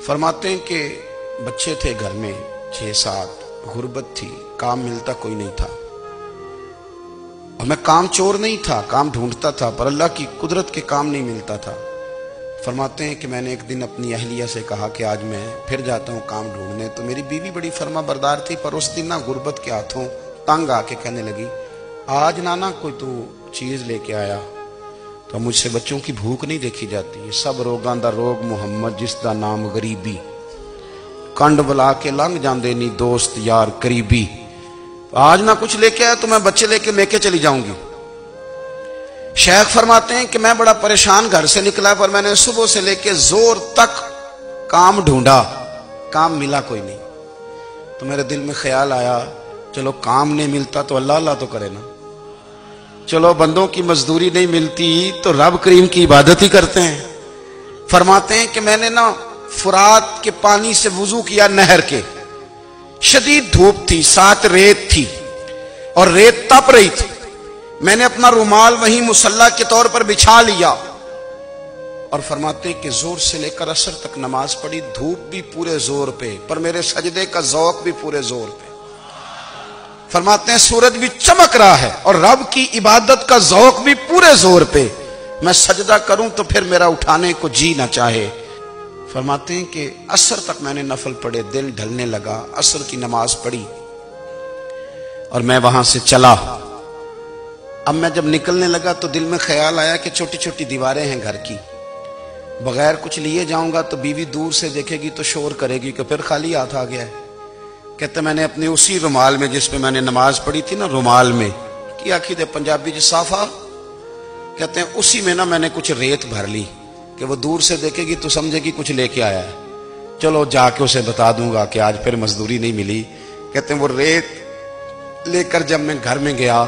फरमाते हैं कि बच्चे थे घर में 6-7, गुर्बत थी, काम मिलता कोई नहीं था और मैं काम चोर नहीं था, काम ढूंढता था, पर अल्लाह की कुदरत के काम नहीं मिलता था। फरमाते हैं कि मैंने एक दिन अपनी अहलिया से कहा कि आज मैं फिर जाता हूँ काम ढूंढने। तो मेरी बीवी बड़ी फरमा बरदार थी, पर उस दिन ना गुर्बत के हाथों तंग आके कहने लगी, आज नाना कोई तू चीज लेके आया। तो मुझसे बच्चों की भूख नहीं देखी जाती। सब रोगां दा रोग मुहम्मद जिसदा नाम गरीबी, कंड बुला के लंघ जाते नहीं दोस्त यार करीबी। आज ना कुछ लेके आया तो मैं बच्चे लेके चली जाऊंगी। शेख फरमाते हैं कि मैं बड़ा परेशान घर से निकला, पर मैंने सुबह से लेके जोर तक काम ढूंढा, काम मिला कोई नहीं। तो मेरे दिल में ख्याल आया, चलो काम नहीं मिलता तो अल्लाह अल्लाह तो करे ना, चलो बंदों की मजदूरी नहीं मिलती तो रब करीम की इबादत ही करते हैं। फरमाते हैं कि मैंने ना फुरात के पानी से वुजू किया, नहर के। शदीद धूप थी, साथ रेत थी और रेत तप रही थी। मैंने अपना रुमाल वहीं मुसल्ला के तौर पर बिछा लिया और फरमाते हैं कि जोर से लेकर असर तक नमाज पढ़ी। धूप भी पूरे जोर पे, पर मेरे सजदे का ज़ौक़ भी पूरे जोर पे। फरमाते हैं सूरज भी चमक रहा है और रब की इबादत का ज़ौक़ भी पूरे जोर पे। मैं सजदा करूं तो फिर मेरा उठाने को जी ना चाहे। फरमाते हैं कि असर तक मैंने नफल पढ़े, दिल ढलने लगा, असर की नमाज पढ़ी और मैं वहां से चला। अब मैं जब निकलने लगा तो दिल में ख्याल आया कि छोटी छोटी दीवारें हैं घर की, बगैर कुछ लिए जाऊंगा तो बीवी दूर से देखेगी तो शोर करेगी कि फिर खाली हाथ आ गया है। कहते मैंने अपने उसी रुमाल में जिस पे मैंने नमाज पढ़ी थी ना, रुमाल में की आखी दे पंजाबी जी साफा, कहते हैं उसी में ना मैंने कुछ रेत भर ली कि वो दूर से देखेगी तो समझेगी कुछ लेके आया है। चलो जाके उसे बता दूंगा कि आज फिर मजदूरी नहीं मिली। कहते हैं वो रेत लेकर जब मैं घर में गया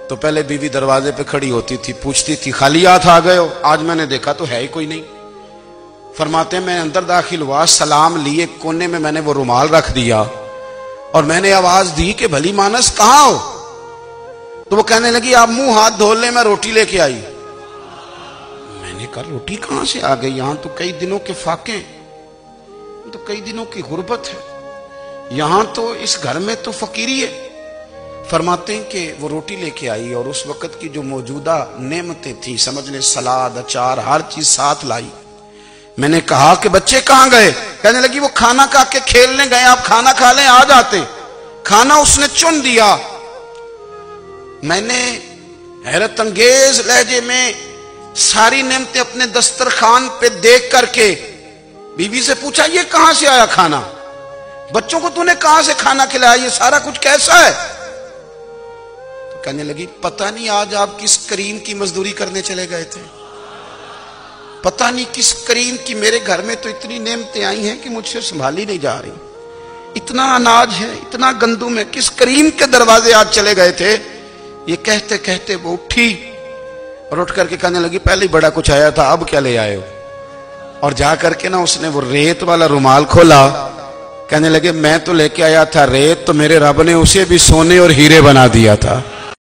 तो पहले बीवी दरवाजे पे खड़ी होती थी, पूछती थी खाली हाथ आ गए हो? आज मैंने देखा तो है ही कोई नहीं। फरमाते हैं मैं अंदर दाखिल हुआ, सलाम लिए, कोने में मैंने वो रुमाल रख दिया और मैंने आवाज दी कि भली मानस कहां हो? तो वो कहने लगी आप मुंह हाथ धो ले, मैं रोटी लेके आई। मैंने कहा रोटी कहां से आ गई? यहां तो कई दिनों के फाके, तो कई दिनों की गुर्बत है, यहां तो इस घर में तो फकीरी है। फरमाते हैं कि वो रोटी लेके आई और उस वक्त की जो मौजूदा नेमतें थी, समझ ले सलाद, अचार, हर चीज साथ लाई। मैंने कहा कि बच्चे कहां गए? कहने लगी वो खाना खा के खेलने गए, आप खाना खा लें आ जाते। खाना उसने चुन दिया। मैंने हैरत अंगेज लहजे में सारी नेमतें अपने दस्तरखान पे देख करके बीवी से पूछा ये कहां से आया खाना? बच्चों को तूने कहां से खाना खिलाया? ये सारा कुछ कैसा है? तो कहने लगी पता नहीं आज आप किस करीम की मजदूरी करने चले गए थे, पता नहीं किस करीम की, मेरे घर में तो इतनी नेमतें आई हैं कि मुझसे संभाली नहीं जा रही, इतना अनाज है, इतना गंदुम है, किस करीम के दरवाजे आज चले गए थे? ये कहते कहते वो उठी और उठ करके कहने लगी पहले ही बड़ा कुछ आया था, अब क्या ले आए हो? और जा करके ना उसने वो रेत वाला रुमाल खोला। कहने लगे मैं तो लेके आया था रेत, तो मेरे रब ने उसे भी सोने और हीरे बना दिया था।